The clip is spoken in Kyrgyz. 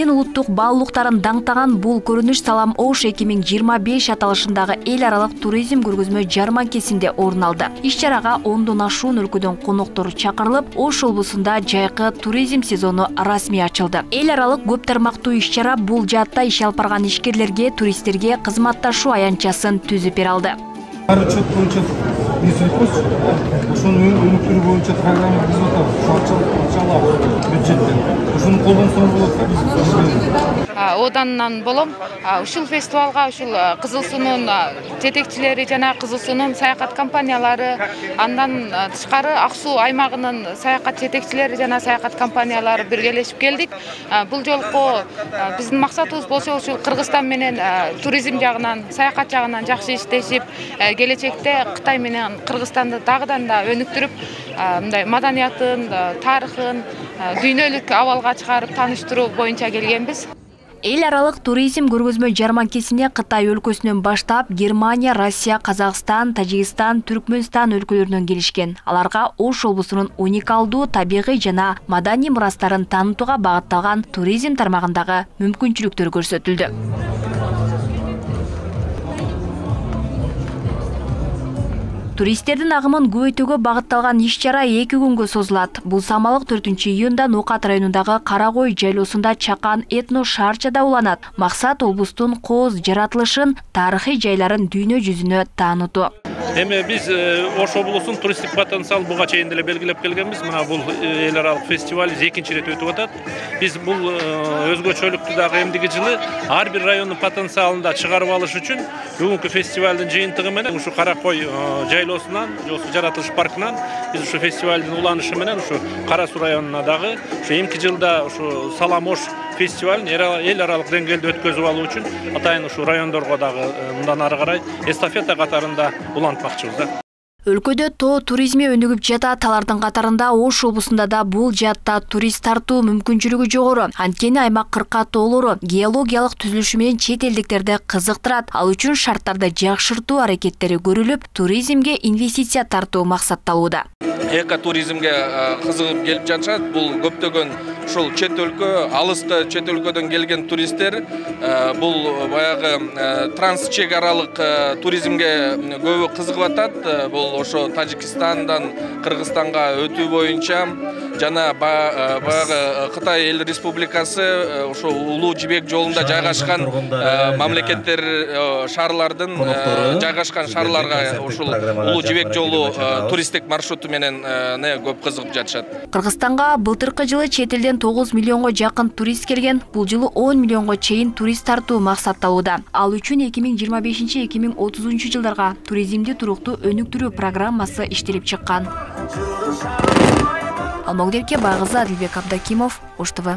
Россиянын улуттук баалуулуктарын даңтаган бул көрүнүш Салам Ош 2025 аталышындагы эл аралык туризм көргөзмө жарманкесинде орун алды. Иш-чарага 10дон ашуун өлкөдөн коноктор чакырылып, Ош облусунда жайкы туризм сезону расмий ачылды. Эл аралык көп тармактуу иш-чара бул жаатта иш алып барган ишкерлерге, туристтерге кызматташуу аянтчасын түзүп бере алды. Учет боюнча ошонун өнүктүрүү боюнча программа түзүп атабыз. Акчалар бюджеттен. Ошону колдонсоңуз болот да. Одандан болом ушул фестивалга ушул Кызыл Суунун жетекчилери жана Кызыл Суунун саякат компаниялары, андан тышкары Ак Суу аймагынын саякат жетекчилери жана саякат компаниялары биргелешип келдик. Бул жолку биздин максатыбыз болсо ушул Кыргызстан менен туризм жагынан, саякат жагынан жакшы иштешип, келечекте Кытай менен Кыргызстанды дагыдан да өнүктүрүп, мындай маданиятын, тарыхын дүйнөлүк абалга чыгарып тааныштыруу боюнча келгенбиз. Эл аралык туризм көргөзмө жарманкесине Кытай өлкөсүнөн баштап Германия, Россия, Казакстан, Тажикстан, Түркмөнстан өлкөлөрүнөн келишкен. Аларга Ош облусунун уникалдуу табигый жана маданий мурастарын таанытууга багытталган туризм тармагындагы мүмкүнчүлүктөр көрсөтүлдү. Туристтердин агымын көбөйтүүгө багытталган иш-чара 2 күнгө созулат. Бул самалык 4-июнда Нукат районундагы Карагой жайлоосунда Чакан этно шаарчада уланат. Максат облустун кооз жаратылышын, тарыхый жайларын дүйнө жүзүнө таанытуу. Эми биз Ош облусунун туристтик потенциалын буга чейин деле белгилеп келгенбиз. Мына бул эл аралык фестиваль 2-чи ирет өтүп атат. Биз бул өзгөчөлүктү дагы эмдиги жылы ар бир райондун потенциалын да чыгарып алыш үчүн бүгүнкү фестивалдын жыйынтыгы менен ушу Каракой жайлоосунан, жаратылыш паркынан биз ушу фестивалдын уланышы менен ушу Кара Суу районуна дагы ушу эмки жылда ушу Салам Ош фестивалын эл аралык деңгээлде өткөзүп алуу үчүн атайын ушу райондорго дагы мындан ары карай эстафета катарында улантмакчыбыз да. Өлкөдө тоо туризми өнүгүп жатат. Алардын катарында Ош облусунда да бул жаатта турист тартуу мүмкүнчүлүгү жогору. Анткени аймак кырка тоолору геологиялык түзүлүшү менен чет элдиктерди кызыктырат. Ал үчүн шарттарды жакшыртуу аракеттери көрүлүп, туризмге инвестиция тартуу максатталууда. Экотуризмге кызыгып келип жатышат. Бул көптөгөн ушул чет өлкө, алыскы чет өлкөдөн келген туристтер бул баягы трансчек аралык туризмге көбү кызыгып атат. Бул ошо Тажикстандан Кыргызстанга өтүү боюнча жана баягы Кытай эл республикасы ошо Улуу Жибек жолунда жайгашкан мамлекеттер, шаарлардын жайгашкан шаарларга ушул Улуу Жибек жолу туристтик маршруту менен көп кызыгып жатышат. Кыргызстанга былтыркы жылы чет элден 9 миллионго жакын турист келген. Бул жылы 10 миллионго чейин турист тартуу максатталууда. Ал үчүн 2025-2030 жылдарга туризмди туруктуу өнүктүрүү программасы иштелип чыккан. Алмогдерке Байгызы, Адилбек Абдакимов, Ош ТВ.